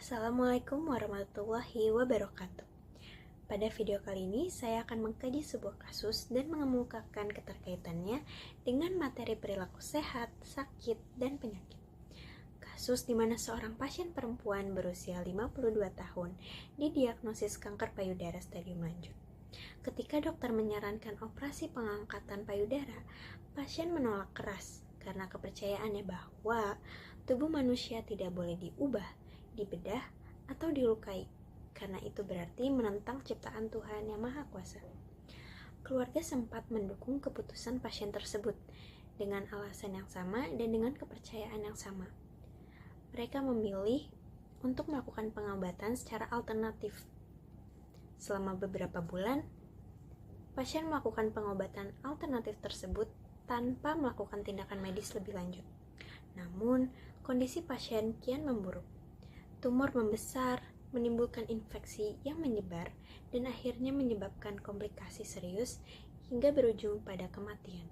Assalamualaikum warahmatullahi wabarakatuh. Pada video kali ini, saya akan mengkaji sebuah kasus dan mengemukakan keterkaitannya dengan materi perilaku sehat, sakit, dan penyakit. Kasus di mana seorang pasien perempuan berusia 52 tahun didiagnosis kanker payudara stadium lanjut. Ketika dokter menyarankan operasi pengangkatan payudara, pasien menolak keras karena kepercayaannya bahwa tubuh manusia tidak boleh diubah, dibedah, atau dilukai, karena itu berarti menentang ciptaan Tuhan yang Maha Kuasa. Keluarga sempat mendukung keputusan pasien tersebut dengan alasan yang sama dan dengan kepercayaan yang sama. Mereka memilih untuk melakukan pengobatan secara alternatif. Selama beberapa bulan, pasien melakukan pengobatan alternatif tersebut tanpa melakukan tindakan medis lebih lanjut. Namun, kondisi pasien kian memburuk. Tumor membesar, menimbulkan infeksi yang menyebar, dan akhirnya menyebabkan komplikasi serius hingga berujung pada kematian.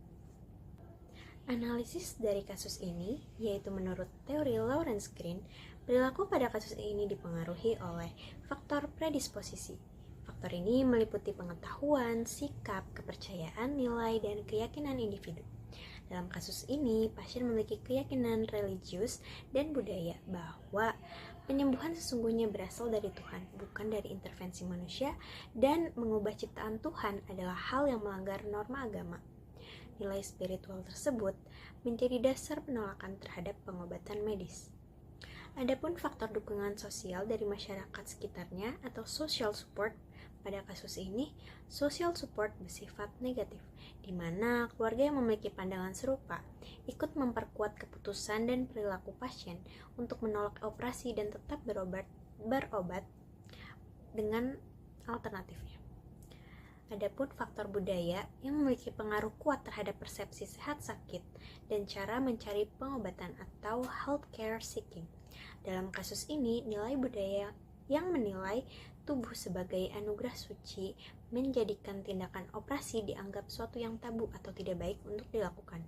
Analisis dari kasus ini, yaitu menurut teori Lawrence Green, perilaku pada kasus ini dipengaruhi oleh faktor predisposisi. Faktor ini meliputi pengetahuan, sikap, kepercayaan, nilai, dan keyakinan individu. Dalam kasus ini, pasien memiliki keyakinan religius dan budaya bahwa penyembuhan sesungguhnya berasal dari Tuhan, bukan dari intervensi manusia, dan mengubah ciptaan Tuhan adalah hal yang melanggar norma agama. Nilai spiritual tersebut menjadi dasar penolakan terhadap pengobatan medis. Adapun faktor dukungan sosial dari masyarakat sekitarnya atau social support, pada kasus ini, social support bersifat negatif, di mana keluarga yang memiliki pandangan serupa ikut memperkuat keputusan dan perilaku pasien untuk menolak operasi dan tetap berobat dengan alternatifnya. Adapun faktor budaya yang memiliki pengaruh kuat terhadap persepsi sehat sakit dan cara mencari pengobatan atau healthcare seeking. Dalam kasus ini, nilai budaya yang menilai tubuh sebagai anugerah suci menjadikan tindakan operasi dianggap suatu yang tabu atau tidak baik untuk dilakukan.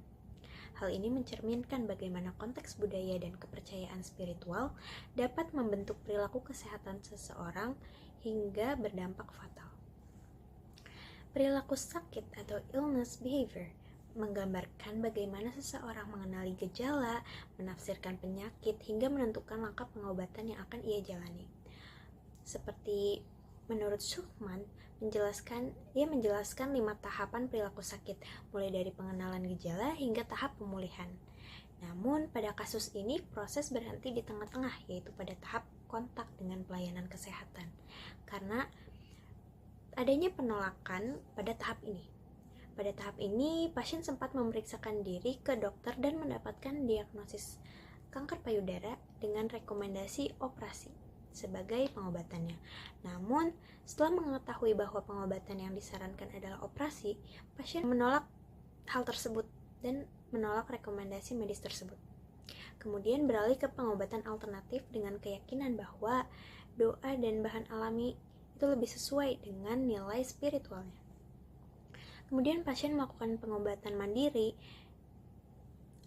Hal ini mencerminkan bagaimana konteks budaya dan kepercayaan spiritual dapat membentuk perilaku kesehatan seseorang hingga berdampak fatal. Perilaku sakit atau illness behavior menggambarkan bagaimana seseorang mengenali gejala, menafsirkan penyakit, hingga menentukan langkah pengobatan yang akan ia jalani. Seperti menurut Schumann, ia menjelaskan 5 tahapan perilaku sakit, mulai dari pengenalan gejala hingga tahap pemulihan. Namun, pada kasus ini, proses berhenti di tengah-tengah, yaitu pada tahap kontak dengan pelayanan kesehatan, karena adanya penolakan pada tahap ini. Pada tahap ini, pasien sempat memeriksakan diri ke dokter dan mendapatkan diagnosis kanker payudara dengan rekomendasi operasi sebagai pengobatannya. Namun, setelah mengetahui bahwa pengobatan yang disarankan adalah operasi, pasien menolak hal tersebut dan menolak rekomendasi medis tersebut. Kemudian beralih ke pengobatan alternatif dengan keyakinan bahwa doa dan bahan alami itu lebih sesuai dengan nilai spiritualnya. Kemudian pasien melakukan pengobatan mandiri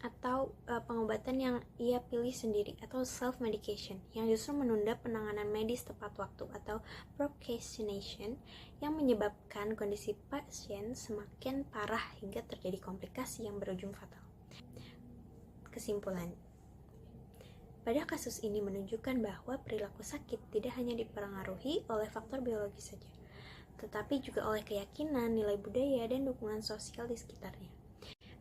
atau pengobatan yang ia pilih sendiri atau self-medication yang justru menunda penanganan medis tepat waktu atau procrastination yang menyebabkan kondisi pasien semakin parah hingga terjadi komplikasi yang berujung fatal. Kesimpulan, pada kasus ini menunjukkan bahwa perilaku sakit tidak hanya dipengaruhi oleh faktor biologis saja, tetapi juga oleh keyakinan, nilai budaya, dan dukungan sosial di sekitarnya.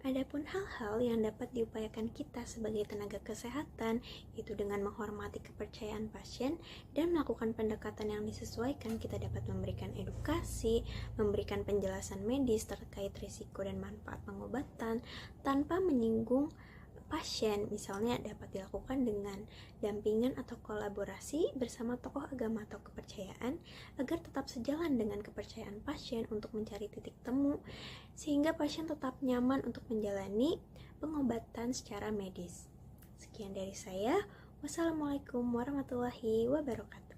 Adapun hal-hal yang dapat diupayakan kita sebagai tenaga kesehatan, yaitu dengan menghormati kepercayaan pasien dan melakukan pendekatan yang disesuaikan. Kita dapat memberikan edukasi, memberikan penjelasan medis terkait risiko dan manfaat pengobatan tanpa menyinggung pasien. Misalnya dapat dilakukan dengan dampingan atau kolaborasi bersama tokoh agama atau kepercayaan agar tetap sejalan dengan kepercayaan pasien untuk mencari titik temu sehingga pasien tetap nyaman untuk menjalani pengobatan secara medis. Sekian dari saya. Wassalamualaikum warahmatullahi wabarakatuh.